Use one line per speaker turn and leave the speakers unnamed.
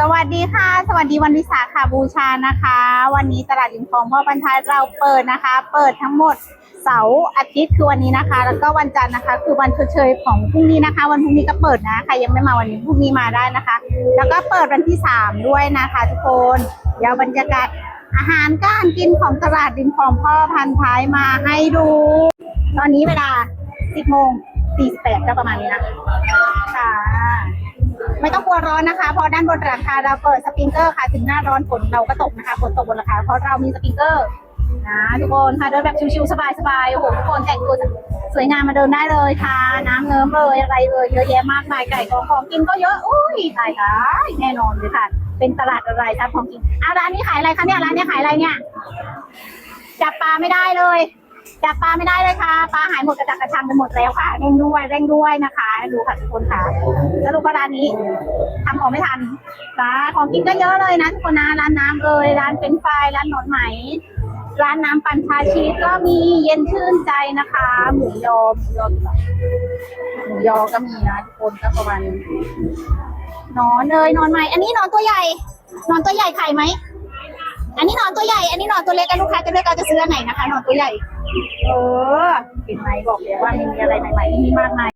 สวัสดีค่ะสวัสดีวันวิสาขบูชานะคะวันนี้ตลาดริมคลองพ่อพันท้ายเราเปิดนะคะ เปิดทั้งหมดเสาร์อาทิตย์คือวันนี้นะคะ แล้วก็วันจันทร์นะคะคือวันชดเชยของพรุ่งนี้นะคะวันพรุ่งนี้ก็เปิดนะใครยังไม่มาวันนี้พรุ่งนี้มาได้นะคะ แล้วก็เปิดวันที่3ด้วยนะคะทุกคนเดี๋ยวบรรยากาศอาหารการกินของตลาดริมคลองพ่อพันท้ายมาให้ดู ตอนนี้เวลา10:48ก็ประมาณนี้นะค่ะไม่ต้องกลัวร้อนนะคะเพราะด้านบนราคาเราเปิดสปริงเกอร์ค่ะถึงหน้าร้อนฝนเราก็ตกนะคะฝนตกบนราคาเพราะเรามีสปริงเกอร์นะทุกคนค่ะเดินแบบชิวๆสบายๆโอ้โหทุกคนแต่งตัวสวยงามมาเดินได้เลยค่ะน้ำเนิ้มเลยอะไรเลยเยอะแยะมากมายไก่ของกินก็เยอะอุ้ยตายแน่นอนเลยค่ะเป็นตลาดอะไรครับของกินร้านนี้ขายอะไรคะเนี่ยร้านนี้ขายอะไรเนี่ยจับปลาไม่ได้เลยจับปลาไม่ได้เลยค่ะปลาหายหมดกระจัดกระชังไปหมดแล้วค่ะเร่งด้วยนะคะดูค่ะทุกคนค่ะสรุปว่าร้านนี้ทำของไม่ทันร้านของกินก็เยอะเลยนะทุกคนนะร้านน้ำเลยร้านเป็นไฟร้านหนอนไหมร้านน้ำปั่นชาชีสก็มีเย็นชื่นใจนะคะหมูยอก็มีนะทุกคนก็ประมาณนอนเลยนอนไหมอันนี้นอนตัวใหญ่ไข่ไหมอันนี้นอนตัวใหญ่อันนี้นอนตัวเล็กกันลูกค้าจะเลือกเราจะซื้ออันไหนนะคะนอนตัวใหญ่เห็นไหมบอกเลยว่ามีอะไรใหม่ๆที่มีมากมาย